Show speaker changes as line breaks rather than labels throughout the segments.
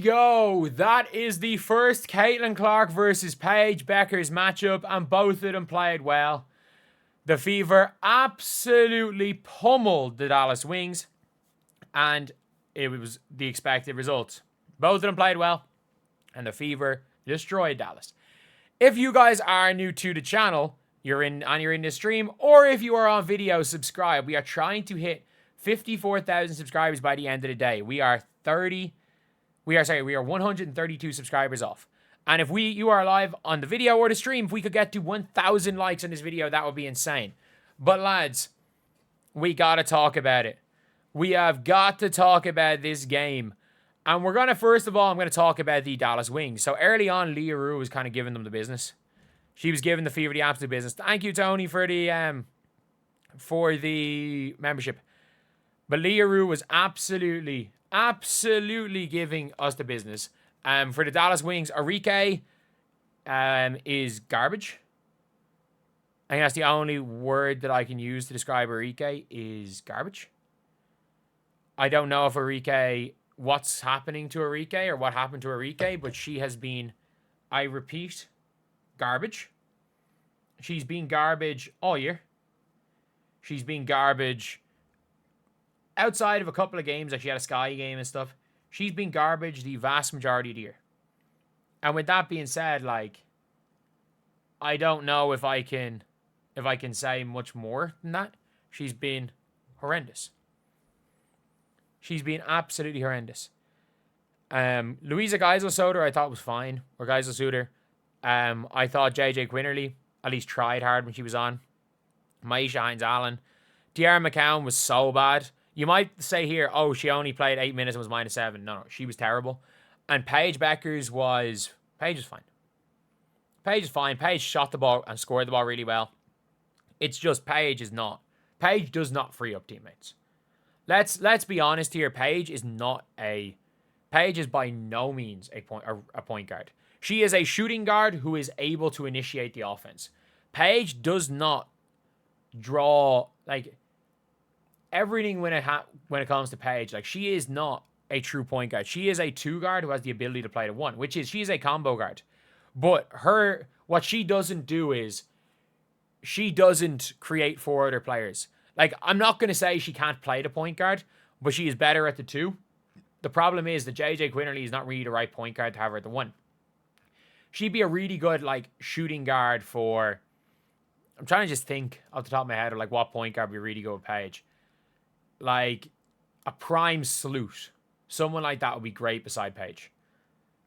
go. That is the first Caitlin Clark versus Paige Bueckers matchup, and both of them played well. The Fever absolutely pummeled the Dallas Wings, and it was the expected result. Both of them played well, and the Fever destroyed Dallas. If you guys are new to the channel, you're in this stream, or if you are on video, subscribe. We are trying to hit 54,000 subscribers by the end of the day. We are 132 subscribers off. And if you are live on the video or the stream, if we could get to 1,000 likes on this video, that would be insane. But lads, we got to talk about it. We have got to talk about this game. And we're going to, first of all, I'm going to talk about the Dallas Wings. So early on, Leah Rue was kind of giving them the business. She was giving the Fever the absolute business. Thank you, Tony, for the membership. But Leah Rue was absolutely giving us the business. For the Dallas Wings, Arike is garbage. I think that's the only word that I can use to describe Arike is garbage. I don't know if Arike, what's happening to Arike or what happened to Arike, but she has been, I repeat, garbage. She's been garbage all year. She's been garbage outside of a couple of games, like she had a Sky game and stuff. She's been garbage the vast majority of the year. And with that being said, like, I don't know if I can say much more than that. She's been horrendous. She's been absolutely horrendous. Louisa Geisel-Soder I thought was fine. Or Geisel-Soder. I thought JJ Quinterly at least tried hard when she was on. Maisha Hines-Allen. Tiara McCown was so bad. You might say here, oh, she only played 8 minutes and was -7. No, she was terrible. And Paige Bueckers was... Paige is fine. Paige is fine. Paige shot the ball and scored the ball really well. It's just Paige is not. Paige does not free up teammates. Let's be honest here. Paige is by no means a point guard. She is a shooting guard who is able to initiate the offense. Paige does not draw, like, everything when it comes to Paige. Like, she is not a true point guard. She is a 2 guard who has the ability to play the 1, which is, she is a combo guard. But what she doesn't do is she doesn't create for other players. Like, I'm not going to say she can't play the point guard, but she is better at the 2. The problem is that JJ Quinterly is not really the right point guard to have her at the 1. She'd be a really good, like, shooting guard for... I'm trying to just think off the top of my head of, like, what point guard would be really good with Paige. Like, a prime salute. Someone like that would be great beside Paige.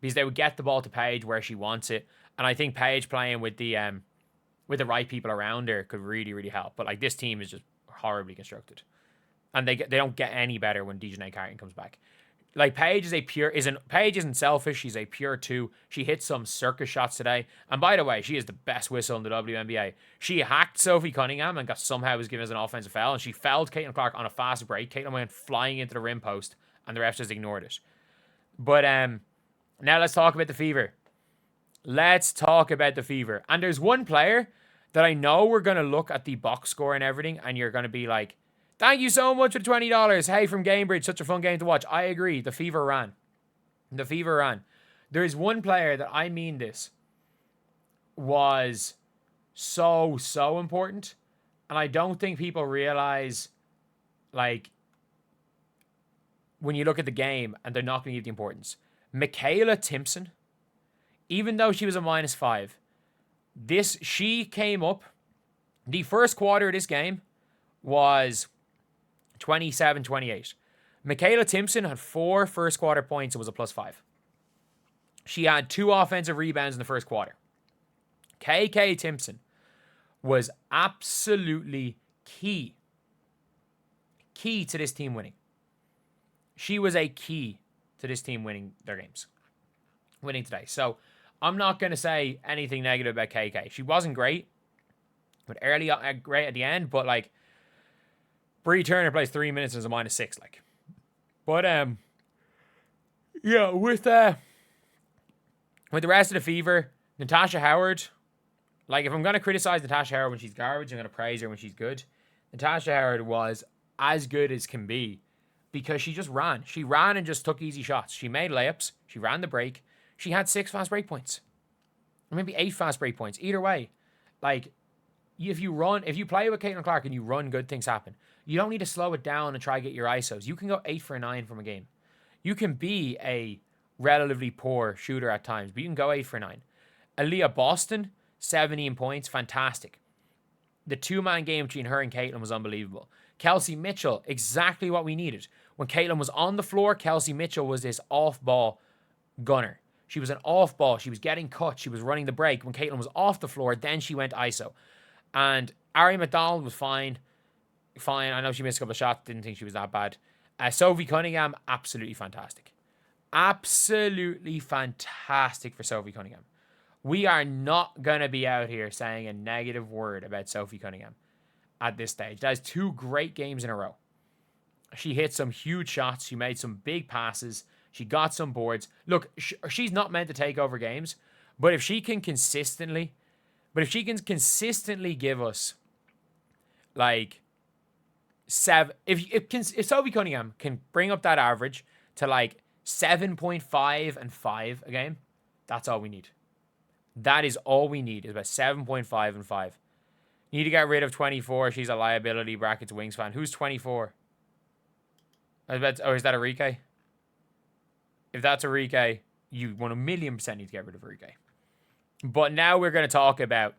Because they would get the ball to Paige where she wants it. And I think Paige playing with the right people around her could really, really help. But, like, this team is just horribly constructed. And they don't get any better when Dejanay Carton comes back. Like, Paige isn't selfish. She's a pure 2. She hit some circus shots today. And by the way, she is the best whistle in the WNBA. She hacked Sophie Cunningham and somehow was given as an offensive foul. And she fouled Caitlin Clark on a fast break. Caitlin went flying into the rim post. And the refs just ignored it. But now let's talk about the Fever. Let's talk about the Fever. And there's one player that I know we're going to look at the box score and everything. And you're going to be like, thank you so much for the $20. Hey, from Gamebridge, such a fun game to watch. I agree. The Fever ran. The Fever ran. There is one player that, I mean this, was so important. And I don't think people realize, like, when you look at the game and they're not going to give the importance. Michaela Timpson, even though she was a -5, she came up. The first quarter of this game was 27-28. Michaela Timpson had 4 first quarter points and was a +5. She had 2 offensive rebounds in the first quarter. KK Timpson was absolutely key to this team winning. She was a key to this team winning their games. Winning today. So I'm not going to say anything negative about KK. She wasn't great. But great at the end. But, like, Bree Turner plays 3 minutes and is a -6. Like, but yeah, with the rest of the Fever, Natasha Howard. Like, if I'm gonna criticize Natasha Howard when she's garbage, I'm gonna praise her when she's good. Natasha Howard was as good as can be because she just ran. She ran and just took easy shots. She made layups. She ran the break. She had 6 fast break points. Or maybe 8 fast break points. Either way, like, if you play with Caitlin Clark and you run, good things happen. You don't need to slow it down and try to get your ISOs. You can go 8 for 9 from a game. You can be a relatively poor shooter at times, but you can go 8 for 9. Aaliyah Boston, 17 points, fantastic. The 2-man game between her and Caitlin was unbelievable. Kelsey Mitchell, exactly what we needed. When Caitlin was on the floor, Kelsey Mitchell was this off-ball gunner. She was an off-ball. She was getting cut. She was running the break. When Caitlin was off the floor, then she went ISO. And Ari McDonald was fine. I know she missed a couple of shots. Didn't think she was that bad. Sophie Cunningham, absolutely fantastic. Absolutely fantastic for Sophie Cunningham. We are not going to be out here saying a negative word about Sophie Cunningham at this stage. That is 2 great games in a row. She hit some huge shots. She made some big passes. She got some boards. Look, she's not meant to take over games, but if she can consistently give us like 7, if Sophie Cunningham can bring up that average to like 7.5 and 5 a game, that's all we need. That is all we need, is about 7.5 and 5. Need to get rid of 24. She's a liability, brackets Wings fan. Who's 24? Is that Arike? If that's Arike, you 1,000,000% need to get rid of Arike. But now we're going to talk about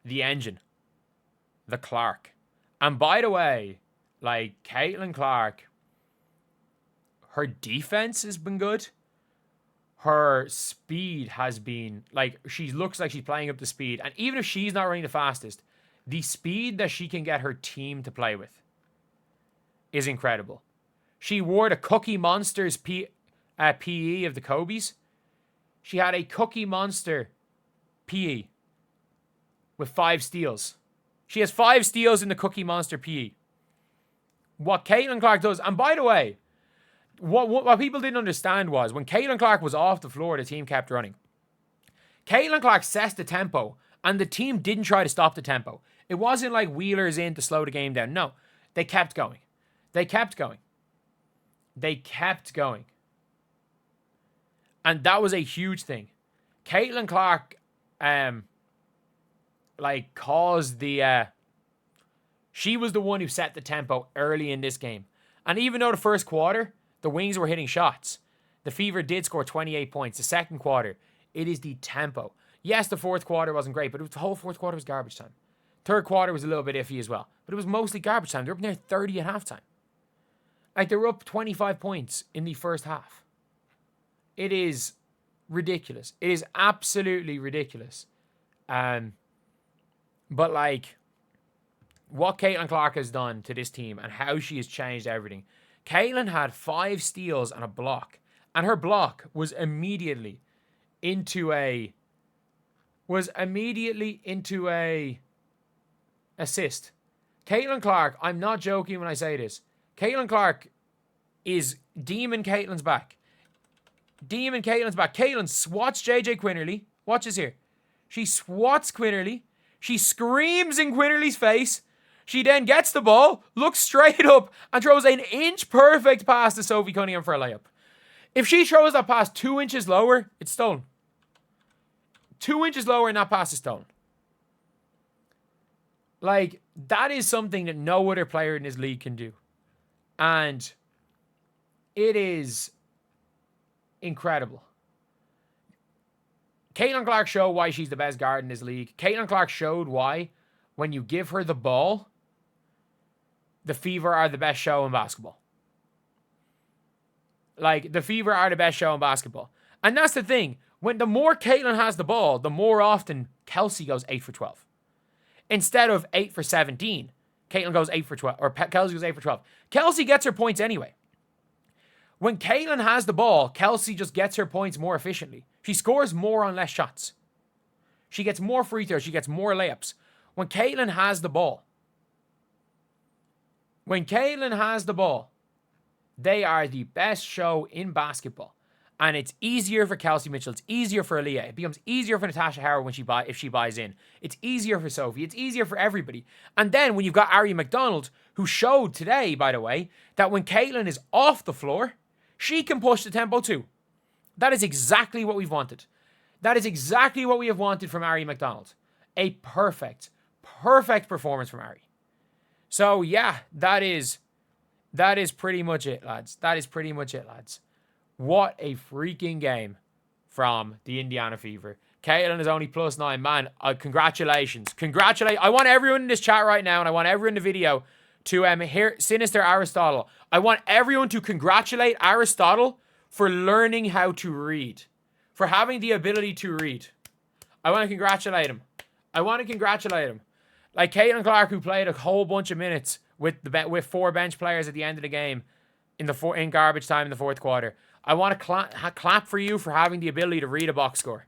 the engine, the Clark. And by the way, like, Caitlin Clark, her defense has been good. Her speed has been, like, she looks like she's playing up the speed. And even if she's not running the fastest, the speed that she can get her team to play with is incredible. She wore the Cookie Monsters PE of the Kobe's. She had a Cookie Monster PE with 5 steals. She has 5 steals in the Cookie Monster PE. What Caitlin Clark does, and by the way, what people didn't understand was when Caitlin Clark was off the floor, the team kept running. Caitlin Clark sets the tempo, and the team didn't try to stop the tempo. It wasn't like Wheeler's in to slow the game down. No, they kept going. They kept going. They kept going. And that was a huge thing. Caitlin Clark, caused the... she was the one who set the tempo early in this game. And even though the first quarter, the Wings were hitting shots, the Fever did score 28 points. The second quarter, it is the tempo. Yes, the fourth quarter wasn't great, but the whole fourth quarter was garbage time. Third quarter was a little bit iffy as well, but it was mostly garbage time. They were up near 30 at halftime. Like, they were up 25 points in the first half. It is ridiculous. It is absolutely ridiculous. But, like, what Caitlin Clark has done to this team and how she has changed everything. Caitlin had 5 steals and a block. And her block was immediately into a assist. Caitlin Clark, I'm not joking when I say this. Caitlin Clark is Demon Caitlin's back. Demon Caitlin's back. Caitlin swats JJ Quinterly. Watch this here. She swats Quinterly. She screams in Quinterly's face. She then gets the ball, looks straight up, and throws an inch-perfect pass to Sophie Cunningham for a layup. If she throws that pass 2 inches lower, it's stolen. 2 inches lower and that pass is stolen. Like, that is something that no other player in this league can do. And it is incredible. Caitlin Clark showed why she's the best guard in this league. Caitlin Clark showed why, when you give her the ball, the Fever are the best show in basketball. Like, the Fever are the best show in basketball. And that's the thing. When the more Caitlin has the ball, the more often Kelsey goes 8 for 12. Instead of 8 for 17, Caitlin goes 8 for 12. Or Kelsey goes 8 for 12. Kelsey gets her points anyway. When Caitlin has the ball, Kelsey just gets her points more efficiently. She scores more on less shots. She gets more free throws. She gets more layups. When Caitlin has the ball, they are the best show in basketball. And it's easier for Kelsey Mitchell. It's easier for Aaliyah. It becomes easier for Natasha Howard if she buys in. It's easier for Sophie. It's easier for everybody. And then when you've got Ari McDonald, who showed today, by the way, that when Caitlin is off the floor, she can push the tempo too. That is exactly what we've wanted. That is exactly what we have wanted from Ari McDonald. A perfect performance from Ari. So yeah, that is pretty much it, lads. That is pretty much it, lads. What a freaking game from the Indiana Fever. Caitlin is only +9. Man, congratulations. I want everyone in this chat right now, and I want everyone in the video to hear Sinister Aristotle. I want everyone to congratulate Aristotle for learning how to read. For having the ability to read. I want to congratulate him. Like Caitlin Clark, who played a whole bunch of minutes with 4 bench players at the end of the game in garbage time in the fourth quarter. I want to clap for you for having the ability to read a box score.